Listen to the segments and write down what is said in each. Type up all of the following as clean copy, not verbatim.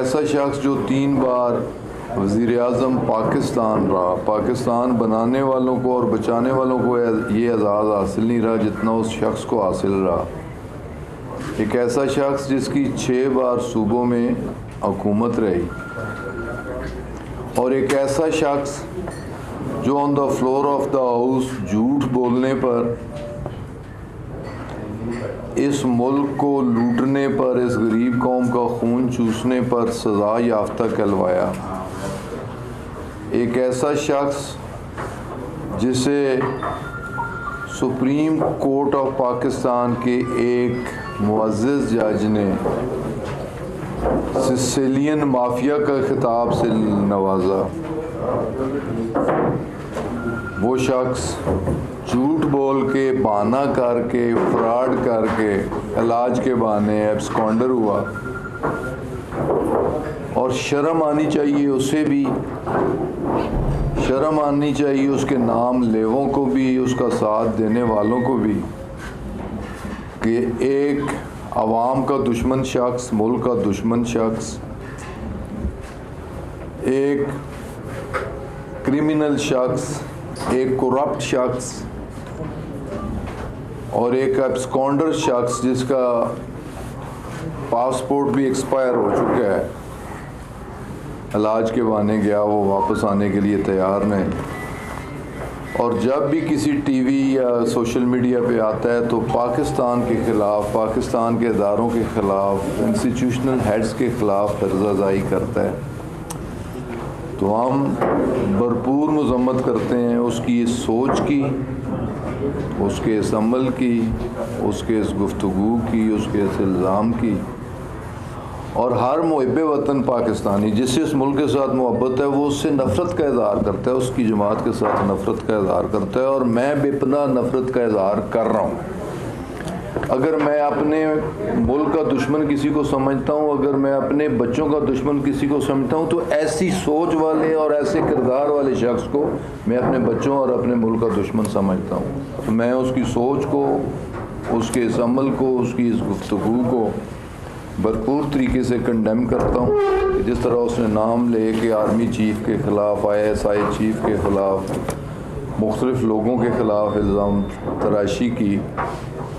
ऐसा शख्स जो 3 बार वज़ीर आज़म पाकिस्तान रहा, पाकिस्तान बनाने वालों को और बचाने वालों को ये एजाज़ हासिल नहीं रहा जितना उस शख्स को हासिल रहा। एक ऐसा शख्स जिसकी 6 बार सूबों में हुकूमत रही, और एक ऐसा शख्स जो on the floor of the house झूठ बोलने पर, इस मुल्क को लूटने पर, इस गरीब कौम का खून चूसने पर सज़ा याफ्ता कहलवाया। एक ऐसा शख्स जिसे सुप्रीम कोर्ट ऑफ पाकिस्तान के एक मुअज़्ज़ज़ जज ने सिसिलियन माफिया का खिताब से नवाजा। वो शख्स झूठ बोल के, बहाना करके, फ्रॉड करके, इलाज के बहाने एब्सकॉन्डर हुआ। और शर्म आनी चाहिए उसे भी, शर्म आनी चाहिए उसके नाम लेवों को भी, उसका साथ देने वालों को भी, कि एक आवाम का दुश्मन शख्स, मुल्क का दुश्मन शख्स, एक क्रिमिनल शख्स, एक करप्ट शख्स और एक एब्सकॉन्डर शख्स जिसका पासपोर्ट भी एक्सपायर हो चुका है, इलाज के बहाने गया, वो वापस आने के लिए तैयार नहीं। और जब भी किसी टीवी या सोशल मीडिया पे आता है तो पाकिस्तान के ख़िलाफ़, पाकिस्तान के इदारों के ख़िलाफ़, इंस्टीट्यूशनल हेड्स के ख़िलाफ़ फर्ज़ाज़ाई करता है, तो हम भरपूर मज़म्मत करते हैं उसकी इस सोच की, उसके इस अमल की, उसके इस गुफ्तगू की, उसके इस इल्ज़ाम की। और हर मुहिब वतन पाकिस्तानी जिससे इस मुल्क के साथ मोहब्बत है, वो उससे नफ़रत का इज़हार करता है, उसकी जमात के साथ नफ़रत का इज़हार करता है। और मैं बेपनाह नफ़रत का इज़हार कर रहा हूँ। अगर मैं अपने मुल्क का दुश्मन किसी को समझता हूँ, अगर मैं अपने बच्चों का दुश्मन किसी को समझता हूँ, तो ऐसी सोच वाले और ऐसे किरदार वाले शख्स को मैं अपने बच्चों और अपने मुल्क का दुश्मन समझता हूँ। तो मैं उसकी सोच को, उसके इस अमल को, उसकी इस गुफ्तगू को भरपूर तरीके से कंडेम करता हूँ। जिस तरह उसने नाम ले के आर्मी चीफ के ख़िलाफ़, ISI चीफ के ख़िलाफ़, मुख्तलिफ़ लोगों के ख़िलाफ़ इल्ज़ाम तराशी की।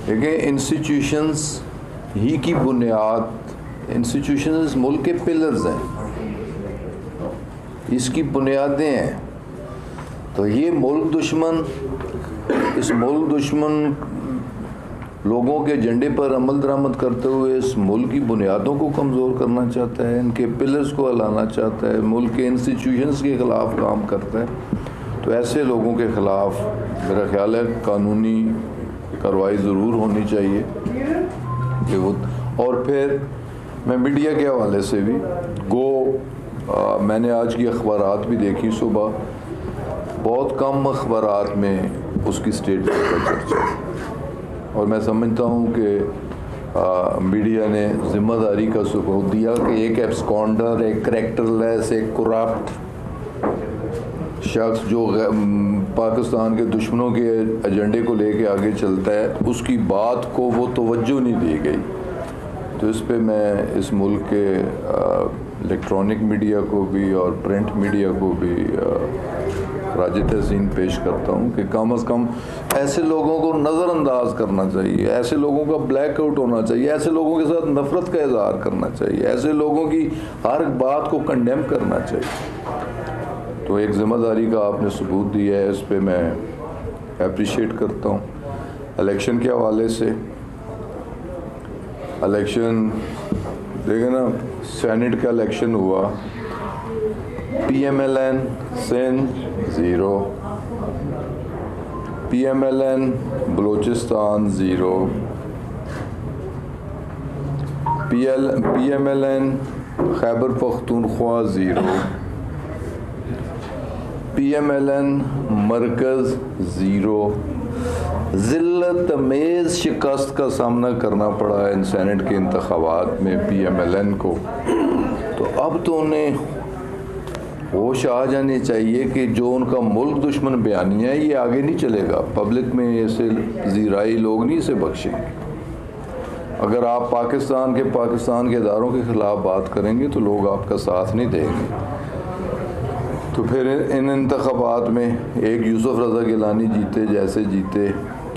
देखिए, इंस्टीट्यूशंस ही की बुनियाद, इंस्टीट्यूशंस मुल्क के पिलर्स हैं, इसकी बुनियादें हैं। तो ये मुल्क दुश्मन, इस मुल्क दुश्मन लोगों के एजेंडे पर अमल दरामद करते हुए इस मुल्क की बुनियादों को कमज़ोर करना चाहता है, इनके पिलर्स को हिलाना चाहता है, मुल्क के इंस्टीट्यूशंस के ख़िलाफ़ काम करता है। तो ऐसे लोगों के ख़िलाफ़ मेरा ख्याल है कानूनी कार्रवाई ज़रूर होनी चाहिए कि वो। और फिर मैं मीडिया के हवाले से भी मैंने आज की अखबारात भी देखी सुबह, बहुत कम अखबारात में उसकी स्टेटमेंट का चर्चा है। और मैं समझता हूँ कि मीडिया ने ज़िम्मेदारी का सबूत दिया कि एक एब्सकॉन्डर, एक करैक्टरलेस, एक करप्ट शख्स जो पाकिस्तान के दुश्मनों के एजेंडे को लेके आगे चलता है, उसकी बात को वो तवज्जो नहीं दी गई। तो इस पे मैं इस मुल्क के इलेक्ट्रॉनिक मीडिया को भी और प्रिंट मीडिया को भी राज तहसीन पेश करता हूँ कि कम अज़ कम ऐसे लोगों को नज़रअंदाज करना चाहिए, ऐसे लोगों का ब्लैक आउट होना चाहिए, ऐसे लोगों के साथ नफ़रत का इज़हार करना चाहिए, ऐसे लोगों की हर बात को कंडेम करना चाहिए। तो एक ज़िम्मेदारी का आपने सबूत दिया है, इस पे मैं अप्रिशिएट करता हूँ। इलेक्शन के हवाले से, इलेक्शन देखें ना, सेनेट का इलेक्शन हुआ, PMLN Sindh 0, PMLN Balochistan 0, PMLN Khyber Pakhtunkhwa 0, PMLN मरकज़ 0। ज़िल्लत अमेज़ शिकस्त का सामना करना पड़ा इन सेनेट के इंतखाबात में PMLN को। तो अब तो उन्हें होश आ जाने चाहिए कि जो उनका मुल्क दुश्मन बयानिया है, ये आगे नहीं चलेगा। पब्लिक में ऐसे ज़ीराई लोग नहीं इसे बख्शेंगे। अगर आप पाकिस्तान के इदारों के ख़िलाफ़ बात करेंगे तो लोग आपका साथ नहीं देंगे। तो फिर इन इंतख़ाबात में एक यूसुफ रज़ा गिलानी जीते जैसे जीते,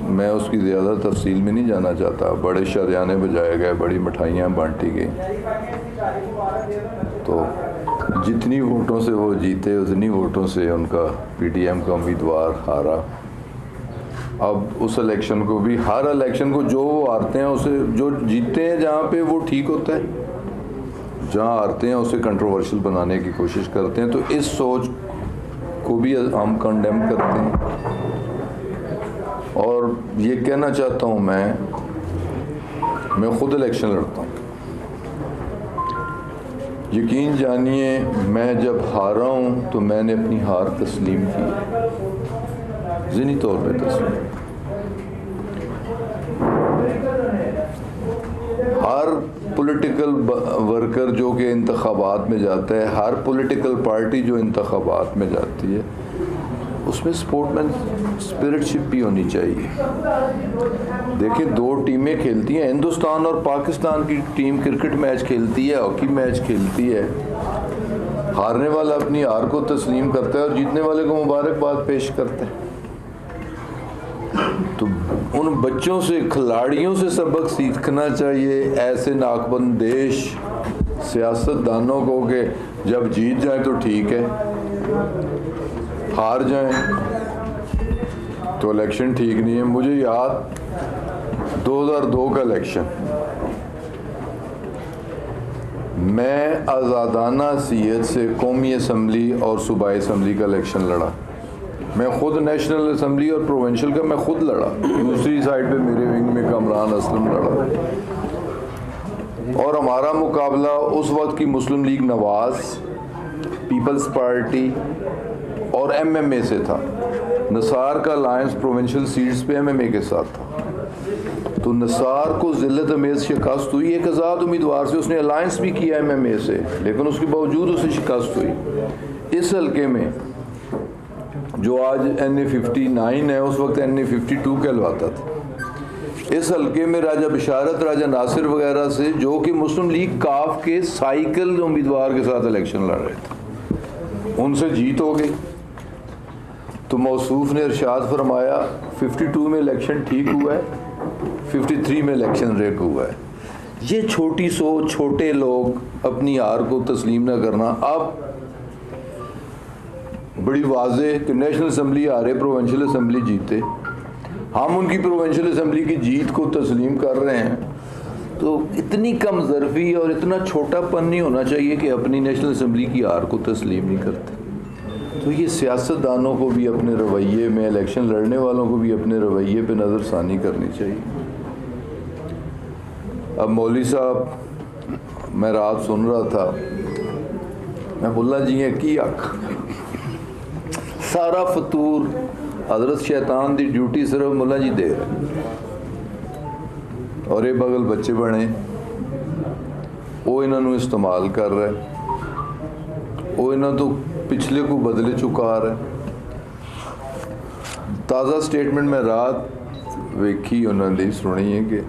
मैं उसकी ज़्यादा तफसील में नहीं जाना चाहता। बड़े शादियाने बजाए गए, बड़ी मिठाइयाँ बांटी गई, तो जितनी वोटों से वो जीते उतनी वोटों से उनका PDM का उम्मीदवार हारा। अब उस इलेक्शन को भी, हर इलेक्शन को जो वो हारते हैं उसे, जो जीतते हैं जहाँ पे वो ठीक होता है, जहाँ हारते हैं उसे कंट्रोवर्शियल बनाने की कोशिश करते हैं। तो इस सोच को भी हम कंडेम करते हैं। और ये कहना चाहता हूँ, मैं खुद इलेक्शन लड़ता हूँ। यकीन जानिए, मैं जब हारा हूँ तो मैंने अपनी हार तस्लीम की है, ज़हनी तौर पे तस्लीम। हर पॉलिटिकल वर्कर जो कि इंतखाबात में जाता है, हर पॉलिटिकल पार्टी जो इंतखाबात में जाती है, उसमें स्पोर्टमैन स्पिरिटशिप भी होनी चाहिए। देखिए, दो टीमें खेलती हैं, हिंदुस्तान और पाकिस्तान की टीम क्रिकेट मैच खेलती है, हॉकी मैच खेलती है। हारने वाला अपनी हार को तस्लीम करता है और जीतने वाले को मुबारकबाद पेश करता है। तो उन बच्चों से, खिलाड़ियों से सबक सीखना चाहिए, ऐसे नाकबंदेश सियासतदानों को, कि जब जीत जाए तो ठीक है, हार जाएं तो इलेक्शन ठीक नहीं है। मुझे याद 2002 का इलेक्शन, मैं आज़ादाना सीयत से कौमी असम्बली और सूबाई असम्बली का इलेक्शन लड़ा। मैं खुद नेशनल असम्बली और प्रोविंशियल का मैं खुद लड़ा। दूसरी साइड पे मेरे विंग में कमरान असलम लड़ा, और हमारा मुकाबला उस वक्त की मुस्लिम लीग नवाज, पीपल्स पार्टी और MMA से था। नसार का अलायंस प्रोविंशियल सीट्स पे MMA के साथ था। तो नसार को ज़िल्लत अमेज़ शिकस्त हुई, एक आज़ाद उम्मीदवार से उसने अलायंस भी किया MMA से, लेकिन उसके बावजूद उसे शिकस्त हुई। इस हल्के में जो आज NA59 है, उस वक्त NA52 कहलवाता था, इस हल्के में राजा बिशारत, राजा नासिर वगैरह से, जो कि मुस्लिम लीग काफ के साइकिल उम्मीदवार के साथ इलेक्शन लड़ रहे थे, उनसे जीत हो गई। तो मौसूफ ने इरशाद फरमाया, 52 में इलेक्शन ठीक हुआ है, 53 में इलेक्शन रेक हुआ है। ये छोटी सोच, छोटे लोग अपनी हार को तस्लीम न करना। अब बड़ी वाज़े कि नेशनल असम्बली हारे, प्रोविंशियल असम्बली जीते, हम उनकी प्रोविंशियल असम्बली की जीत को तस्लीम कर रहे हैं। तो इतनी कम ज़र्फ़ी और इतना छोटापन नहीं होना चाहिए कि अपनी नेशनल असम्बली की हार को तस्लीम नहीं करते। तो ये सियासतदानों को भी अपने रवैये में, इलेक्शन लड़ने वालों को भी अपने रवैये पे नज़रसानी करनी चाहिए। अब मौलवी साहब, मैं रात सुन रहा था, मैं मुल्ला जी हैं की आख, सारा फतूर हज़रत शैतान दी ड्यूटी सिर्फ मुल्ला जी दे रहे, और ये बगल बच्चे बने वो इन्होंने इस्तेमाल कर रहे, वो इन्हों तो पिछले को बदले चुका रहे। ताज़ा स्टेटमेंट में रात वेखी उन्होंने सुनी है कि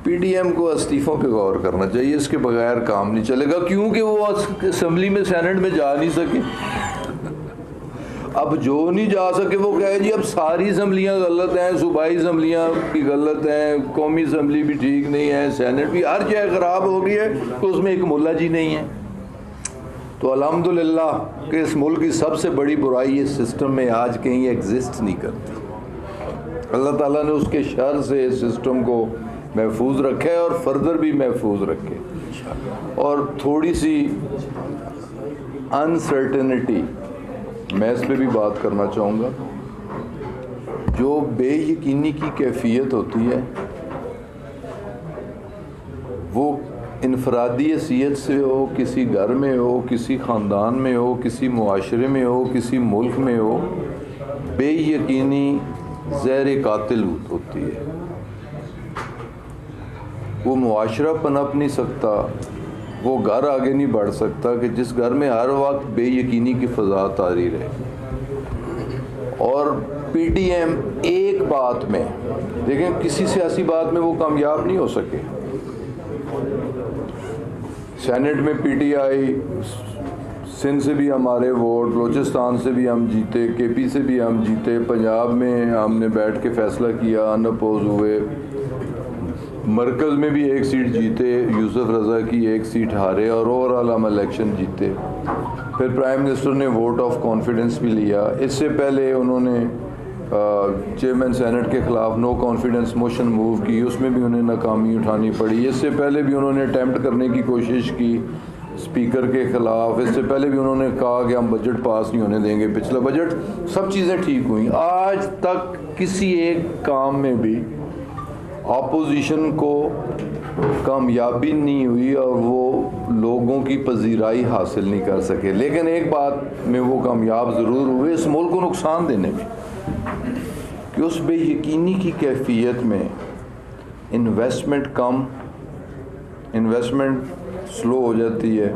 PDM को इस्तीफ़ों पे गौर करना चाहिए, इसके बगैर काम नहीं चलेगा, क्योंकि वो असम्बली में, सेनेट में जा नहीं सके। अब जो नहीं जा सके वो कहे जी अब सारी असम्बलियाँ गलत हैं, सूबाई असम्बलियाँ भी गलत हैं, कौमी असम्बली भी ठीक नहीं है, सेनेट भी, हर जगह ख़राब हो गई है, तो उसमें एक मुल्ला जी नहीं है। तो अल्हम्दुलिल्लाह कि इस मुल्क की सबसे बड़ी बुराई इस सिस्टम में आज कहीं एग्जिस्ट नहीं करती। अल्लाह ताला ने उसके शर से इस सिस्टम को महफूज रखा है और फर्दर भी महफूज रखे। और थोड़ी सी अनसर्टेनिटी, मैं इस पर भी बात करना चाहूँगा, जो बेयकीनी की कैफियत होती है वो इनफरादी हैसियत से हो, किसी घर में हो, किसी ख़ानदान में हो, किसी मुआशरे में हो, किसी मुल्क में हो, बेयकीनी ज़हर कातिल होती है। वो मुआशरा पनप नहीं सकता, वो घर आगे नहीं बढ़ सकता कि जिस घर में हर वक्त बेयकीनी की फ़ज़ा तारी रहे। और PDM एक बात में लेकिन किसी सियासी बात में वो कामयाब नहीं हो सके। सेनेट में पीटीआई, सिंध से भी हमारे वोट, बलूचिस्तान से भी हम जीते, केपी से भी हम जीते, पंजाब में हमने बैठ के फैसला किया, अनअपोज हुए, मरकज़ में भी एक सीट जीते, यूसुफ रज़ा की एक सीट हारे और ओवरऑल हम इलेक्शन जीते। फिर प्राइम मिनिस्टर ने वोट ऑफ कॉन्फिडेंस भी लिया। इससे पहले उन्होंने चेयरमैन सेनेट के ख़िलाफ़ नो कॉन्फिडेंस मोशन मूव की, उसमें भी उन्हें नाकामी उठानी पड़ी। इससे पहले भी उन्होंने अटैम्प्ट करने की कोशिश की स्पीकर के ख़िलाफ़। इससे पहले भी उन्होंने कहा कि हम बजट पास नहीं होने देंगे, पिछला बजट, सब चीज़ें ठीक हुई। आज तक किसी एक काम में भी ऑपोजिशन को कामयाबी नहीं हुई और वो लोगों की पजीराई हासिल नहीं कर सके। लेकिन एक बात में वो कामयाब ज़रूर हुए, इस मुल्क को नुकसान देने में, कि उस बेयकीनी की कैफियत में इन्वेस्टमेंट कम, इन्वेस्टमेंट स्लो हो जाती है,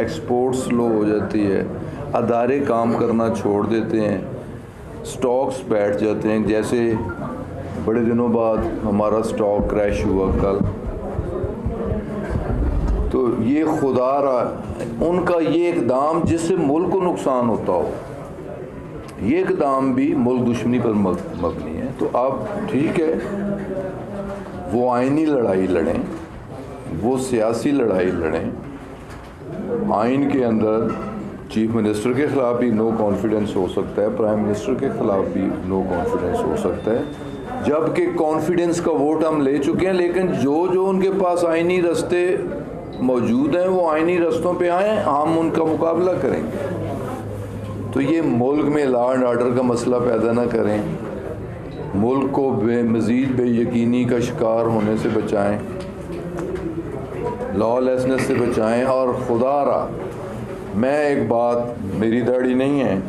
एक्सपोर्ट स्लो हो जाती है, अदारे काम करना छोड़ देते हैं, स्टॉक्स बैठ जाते हैं। जैसे बड़े दिनों बाद हमारा स्टॉक क्रैश हुआ कल, तो ये खुदा रहा उनका ये इकदाम जिससे मुल्क को नुकसान होता हो, ये इकदाम भी मुल्क दुश्मनी पर मबनी है। तो अब ठीक है, वो आइनी लड़ाई लड़ें, वो सियासी लड़ाई लड़ें। आइन के अंदर चीफ मिनिस्टर के ख़िलाफ़ भी नो कॉन्फिडेंस हो सकता है, प्राइम मिनिस्टर के ख़िलाफ़ भी नो कॉन्फिडेंस हो सकता है, जबकि कॉन्फिडेंस का वोट हम ले चुके हैं। लेकिन जो जो उनके पास आइनी रास्ते मौजूद हैं वो आइनी रास्तों पे आएँ, हम उनका मुकाबला करेंगे। तो ये मुल्क में लॉ एंड ऑर्डर का मसला पैदा ना करें, मुल्क को मज़ीद बेयकीनी का शिकार होने से बचाएं, लॉलेसनेस से बचाएं। और खुदा रहा, मैं एक बात, मेरी दाढ़ी नहीं है,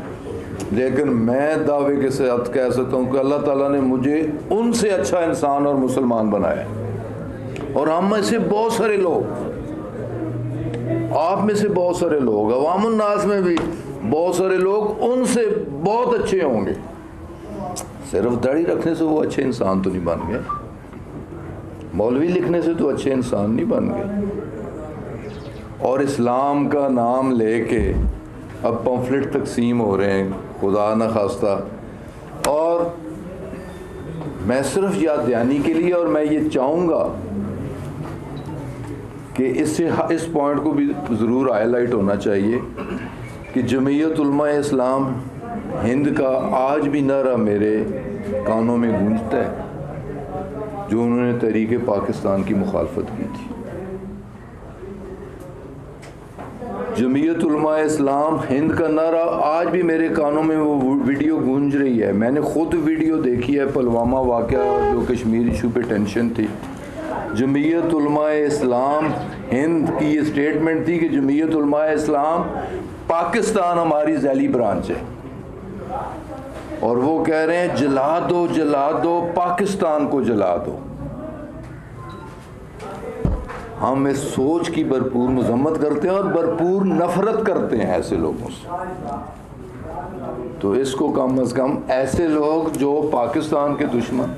लेकिन मैं दावे के साथ कह सकता हूँ कि अल्लाह ताला ने मुझे उनसे अच्छा इंसान और मुसलमान बनाया। और हम में से बहुत सारे लोग, आप में से बहुत सारे लोग, अवामुन नास में भी बहुत सारे लोग उनसे बहुत अच्छे होंगे। सिर्फ दाढ़ी रखने से वो अच्छे इंसान तो नहीं बन गए, मौलवी लिखने से तो अच्छे इंसान नहीं बन गए। और इस्लाम का नाम लेके अब पम्फलेट तकसीम हो रहे हैं, खुदा न खास्ता। और मैं सिर्फ याद दहानी के लिए, और मैं ये चाहूँगा कि इससे इस पॉइंट को भी ज़रूर हाईलाइट होना चाहिए कि जमीयत उलमा इस्लाम हिंद का आज भी नारा मेरे कानों में गूंजता है, जो उन्होंने तहरीक पाकिस्तान की मुखालफत की थी। जमीयत उलमा इस्लाम हिंद का नारा आज भी मेरे कानों में वो वीडियो गूंज रही है। मैंने खुद वीडियो देखी है, पुलवामा वाक़या जो कश्मीर इशू पे टेंशन थी। जमीयत उलमा इस्लाम हिंद की ये स्टेटमेंट थी कि जमीयत उलमा इस्लाम पाकिस्तान हमारी ज़ैली ब्रांच है, और वो कह रहे हैं जला दो पाकिस्तान को जला दो। हम इस सोच की भरपूर मजम्मत करते हैं और भरपूर नफरत करते हैं ऐसे लोगों से। तो इसको कम अज़ कम ऐसे लोग जो पाकिस्तान के दुश्मन,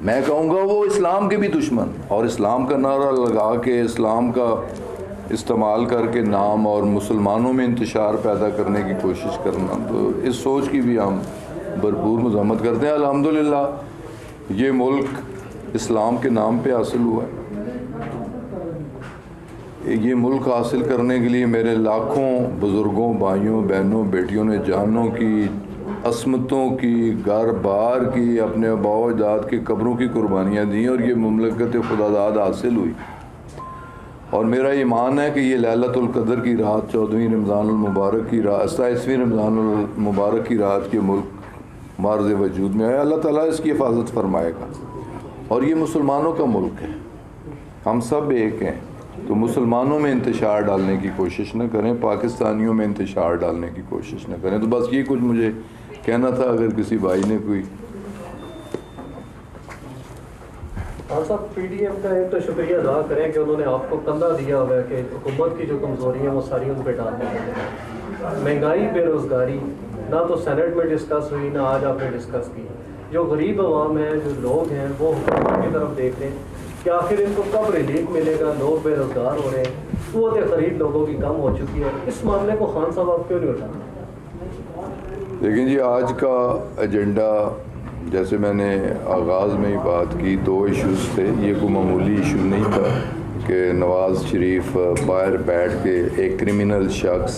मैं कहूँगा वो इस्लाम के भी दुश्मन, और इस्लाम का नारा लगा के इस्लाम का इस्तेमाल करके नाम और मुसलमानों में इंतशार पैदा करने की कोशिश करना, तो इस सोच की भी हम भरपूर मजम्मत करते हैं। अल्हम्दुलिल्लाह ये मुल्क इस्लाम के नाम पे हासिल हुआ है। ये मुल्क हासिल करने के लिए मेरे लाखों बुज़ुर्गों, भाइयों, बहनों, बेटियों ने जानों की, असमतों की, घर बार की, अपने आबाओ अजदाद की कब्रों की कुर्बानियाँ दी, और ये मुमलकत खुदादाद हासिल हुई। और मेरा ईमान है कि ये लैलतुल क़द्र की रात, 14वीं रमज़ानुल मुबारक की रात, 27वीं रमज़ानुल मुबारक की रात के मुल्क मार्ज़ वजूद में आया। अल्लाह ताला इसकी हिफाजत फरमाएगा। और ये मुसलमानों का मुल्क है, हम सब एक हैं। तो मुसलमानों में इंतशार डालने की कोशिश न करें, पाकिस्तानियों में इंतशार डालने की कोशिश न करें। तो बस ये कुछ मुझे कहना था। अगर किसी भाई ने कोई साहब, पीडीएम का एक तो शुक्रिया अदा करें कि उन्होंने आपको कंधा दिया हुआ है कि हुकूमत की जो कमज़ोरी है वो सारी उन पर डाल दी। महंगाई, बेरोज़गारी ना तो सेनेट में डिस्कस हुई, ना आज आपने डिस्कस की। जो गरीब अवाम है, जो लोग हैं, वो हुकूमत की तरफ देख रहे हैं कि आखिर इनको कब रिलीफ मिलेगा, लोग बेरोजगार हो रहे हैं, क़ुव्वत खरीद लोगों की कम हो चुकी है। इस मामले को खान साहब आप क्यों नहीं उठा रहे? लेकिन जी आज का एजेंडा, जैसे मैंने आगाज़ में ही बात की, 2 इश्यूज़ थे। ये कोई मामूली इशू नहीं था कि नवाज़ शरीफ बाहर बैठ के एक क्रिमिनल शख्स,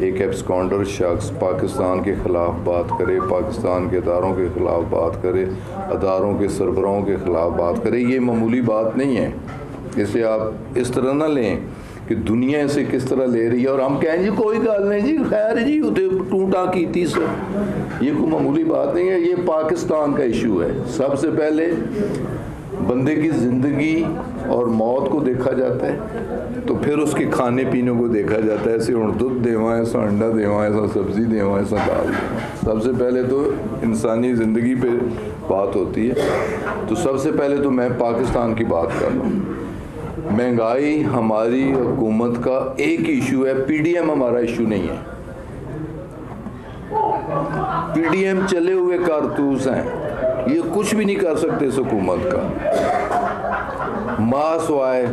एक एब्सकॉन्डर शख्स पाकिस्तान के ख़िलाफ़ बात करे, पाकिस्तान के अदारों के ख़िलाफ़ बात करे, अदारों के सरबराहों के ख़िलाफ़ बात करे। ये मामूली बात नहीं है। इसे आप इस तरह ना लें कि दुनिया इसे किस तरह ले रही है और हम कहें जी कोई गल नहीं जी, खैर जी उते टूटा की सर। ये कोई मामूली बात नहीं है। ये पाकिस्तान का इशू है। सबसे पहले बंदे की ज़िंदगी और मौत को देखा जाता है, तो फिर उसके खाने पीने को देखा जाता है। ऐसे हूँ दुध देवा, ऐसा अंडा देवा, ऐसा सब्ज़ी देवा, ऐसा दाल देवा। सबसे पहले तो इंसानी ज़िंदगी पे बात होती है। तो सबसे पहले तो मैं पाकिस्तान की बात कर रहा हूँ। महंगाई हमारी हुकूमत का एक इशू है, पीडीएम हमारा इशू नहीं है। पीडीएम चले हुए कारतूस हैं, ये कुछ भी नहीं कर सकते इस हुकूमत का। मासवाए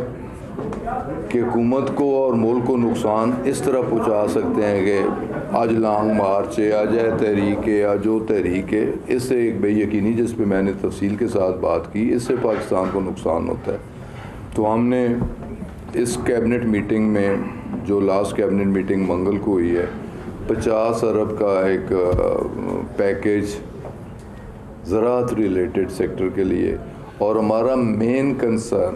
कि हुकूमत को और मुल्क को नुकसान इस तरह पहुंचा सकते हैं कि आज लॉन्ग मार्च है, आज है तहरीक है, आज जो तहरीक है। इससे एक बेयकीनी जिस पे मैंने तफसील के साथ बात की, इससे पाकिस्तान को नुकसान होता है। तो हमने इस कैबिनेट मीटिंग में, जो लास्ट कैबिनेट मीटिंग मंगल को हुई है, 50 अरब का एक पैकेज ज़राअत रिलेटेड सेक्टर के लिए, और हमारा मेन कंसर्न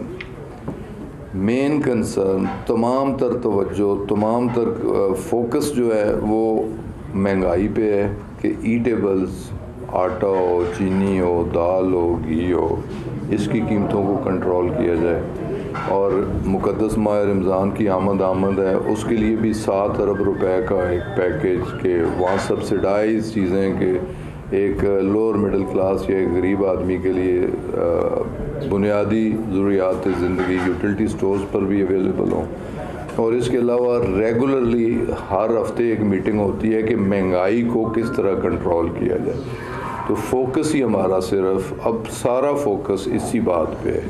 तमाम तर तवज्जो, तमाम तर फोकस जो है वो महंगाई पे है कि ईटेबल्स, आटा हो, चीनी हो, दाल हो, घी हो, इसकी कीमतों को कंट्रोल किया जाए। और मुक़द्दस माह रमज़ान की आमद है, उसके लिए भी 7 अरब रुपए का एक पैकेज के वहाँ सब्सिडाइज चीज़ें के एक लोअर मिडिल क्लास या एक गरीब आदमी के लिए बुनियादी ज़रूरियात ज़िंदगी यूटिलिटी स्टोर्स पर भी अवेलेबल हों। और इसके अलावा रेगुलरली हर हफ्ते एक मीटिंग होती है कि महंगाई को किस तरह कंट्रोल किया जाए। तो फोकस ही हमारा सिर्फ अब सारा फोकस इसी बात पे है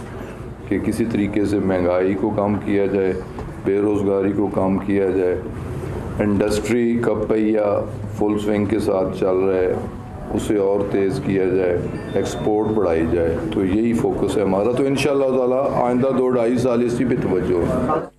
कि किसी तरीके से महंगाई को कम किया जाए, बेरोज़गारी को कम किया जाए, इंडस्ट्री का पहिया फुल स्विंग के साथ चल रहा है, उसे और तेज़ किया जाए, एक्सपोर्ट बढ़ाई जाए। तो यही फोकस है हमारा। तो इंशाअल्लाह ताला आइंदा 2-2.5 साल इसी पे तवज्जो है।